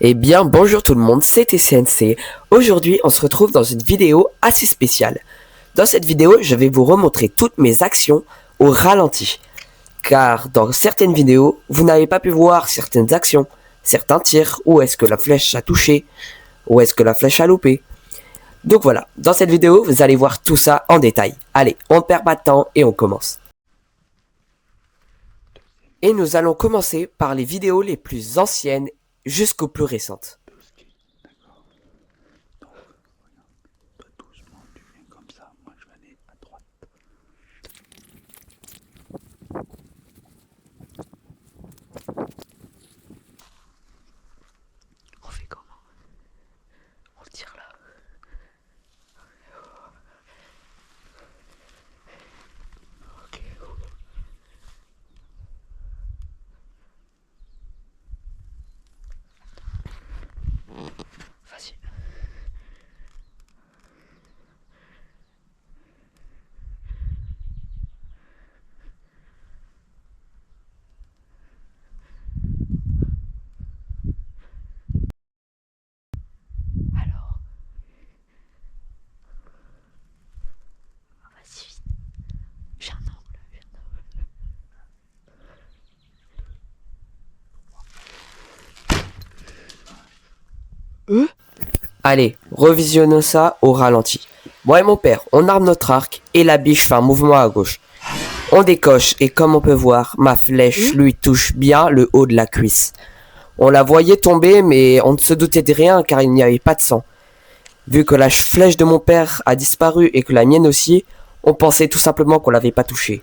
Eh bien, bonjour tout le monde, c'est TCNC. Aujourd'hui, on se retrouve dans une vidéo assez spéciale. Dans cette vidéo, je vais vous remontrer toutes mes actions au ralenti. Car dans certaines vidéos, vous n'avez pas pu voir certaines actions, certains tirs, où est-ce que la flèche a touché, où est-ce que la flèche a loupé. Donc voilà, dans cette vidéo, vous allez voir tout ça en détail. Allez, on ne perd pas de temps et on commence. Et nous allons commencer par les vidéos les plus anciennes jusqu'aux plus récentes. D'accord. Donc, regarde, toi doucement, tu viens comme ça. Moi, je vais aller à droite. On fait comment? On le tire là. Ok. Vas-y. Alors, vas-y vite. J'ai un angle. Allez, revisionnons ça au ralenti. Moi et mon père, on arme notre arc et la biche fait un mouvement à gauche. On décoche et comme on peut voir, ma flèche lui touche bien le haut de la cuisse. On la voyait tomber mais on ne se doutait de rien car il n'y avait pas de sang. Vu que la flèche de mon père a disparu et que la mienne aussi, on pensait tout simplement qu'on l'avait pas touchée.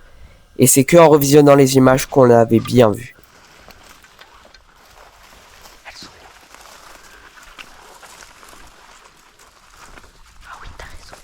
Et c'est que en revisionnant les images qu'on l'avait bien vu. Elles sont où? Ah oui, t'as raison.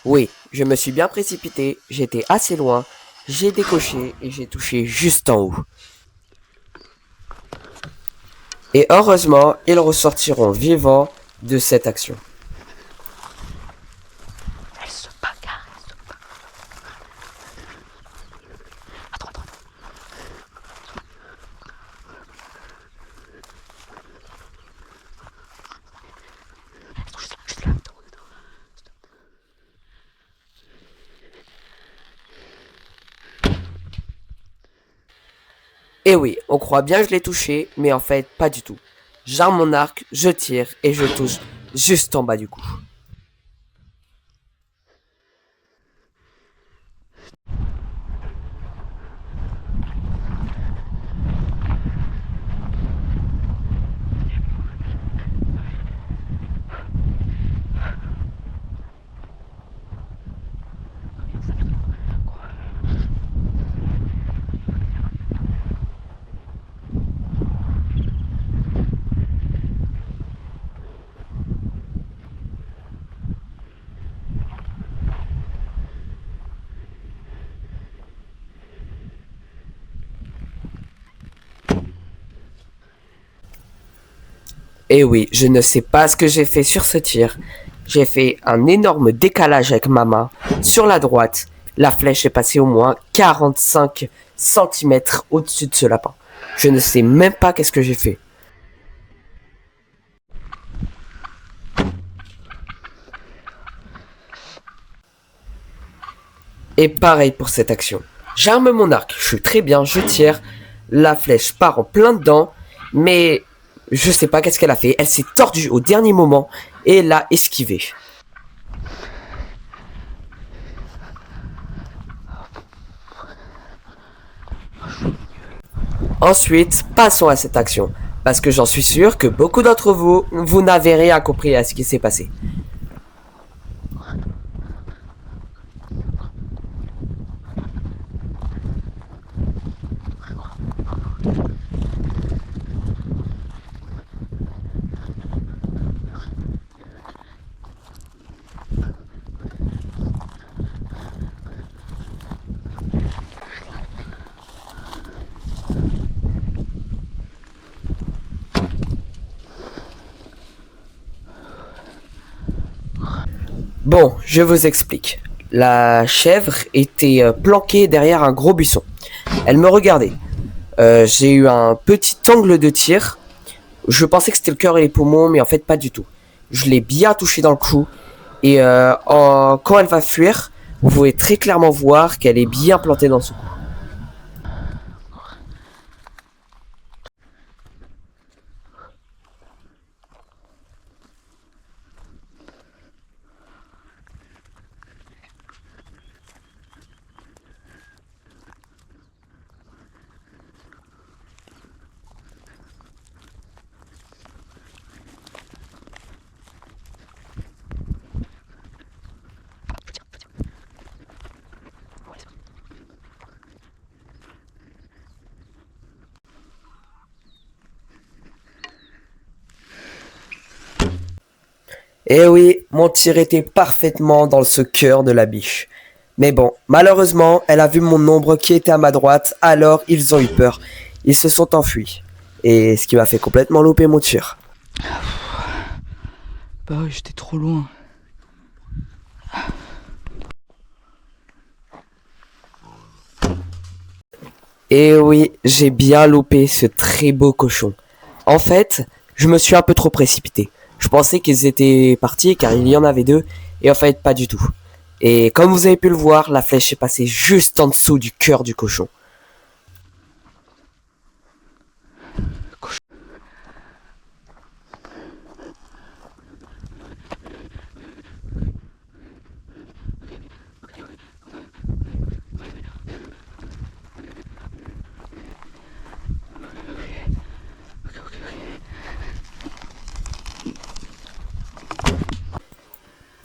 Oui, je me suis bien précipité, j'étais assez loin, j'ai décoché et j'ai touché juste en haut. Et heureusement, ils ressortiront vivants de cette action. Elles se bagarrent. À droite, à droite. Elles sont juste là. Attends. Et oui, on croit bien que je l'ai touché, mais en fait, pas du tout. J'arme mon arc, je tire et je touche juste en bas du cou. Et oui, je ne sais pas ce que j'ai fait sur ce tir. J'ai fait un énorme décalage avec ma main. Sur la droite, la flèche est passée au moins 45 cm au-dessus de ce lapin. Je ne sais même pas qu'est-ce que j'ai fait. Et pareil pour cette action. J'arme mon arc, je suis très bien, je tire. La flèche part en plein dedans, mais je sais pas qu'est-ce qu'elle a fait. Elle s'est tordue au dernier moment et l'a esquivé. Ensuite, passons à cette action, parce que j'en suis sûr que beaucoup d'entre vous, vous n'avez rien compris à ce qui s'est passé. Bon, je vous explique. La chèvre était planquée derrière un gros buisson. Elle me regardait. J'ai eu un petit angle de tir. Je pensais que c'était le cœur et les poumons, mais en fait pas du tout. Je l'ai bien touché dans le cou. Et quand elle va fuir, vous pouvez très clairement voir qu'elle est bien plantée dans son cou. Eh oui, mon tir était parfaitement dans ce cœur de la biche. Mais bon, malheureusement, elle a vu mon ombre qui était à ma droite, alors ils ont eu peur. Ils se sont enfuis. Et ce qui m'a fait complètement louper mon tir. Bah ouais, j'étais trop loin. Et oui, j'ai bien loupé ce très beau cochon. En fait, je me suis un peu trop précipité. Je pensais qu'ils étaient partis car il y en avait deux, et en fait pas du tout. Et comme vous avez pu le voir, la flèche est passée juste en dessous du cœur du cochon.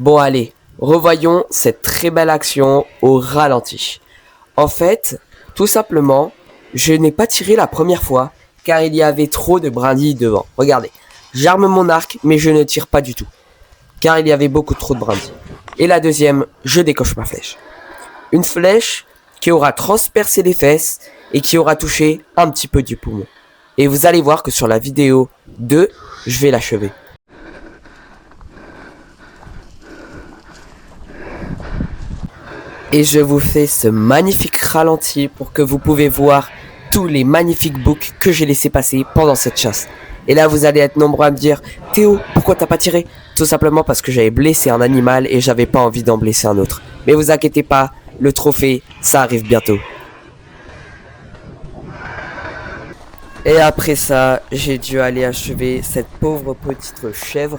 Bon allez, revoyons cette très belle action au ralenti. En fait, tout simplement, je n'ai pas tiré la première fois car il y avait trop de brindilles devant. Regardez, j'arme mon arc mais je ne tire pas du tout car il y avait beaucoup trop de brindilles. Et la deuxième, je décoche ma flèche. Une flèche qui aura transpercé les fesses et qui aura touché un petit peu du poumon. Et vous allez voir que sur la vidéo 2, je vais l'achever. Et je vous fais ce magnifique ralenti pour que vous pouvez voir tous les magnifiques boucs que j'ai laissé passer pendant cette chasse. Et là vous allez être nombreux à me dire « Théo, pourquoi t'as pas tiré ?» Tout simplement parce que j'avais blessé un animal et j'avais pas envie d'en blesser un autre. Mais vous inquiétez pas, le trophée, ça arrive bientôt. Et après ça, j'ai dû aller achever cette pauvre petite chèvre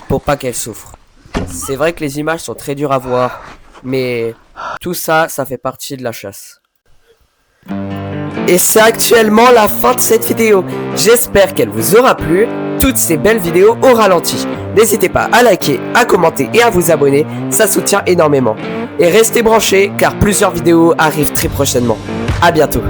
pour pas qu'elle souffre. C'est vrai que les images sont très dures à voir, mais tout ça, ça fait partie de la chasse. Et c'est actuellement la fin de cette vidéo. J'espère qu'elle vous aura plu, toutes ces belles vidéos au ralenti. N'hésitez pas à liker, à commenter et à vous abonner, ça soutient énormément. Et restez branchés car plusieurs vidéos arrivent très prochainement. À bientôt.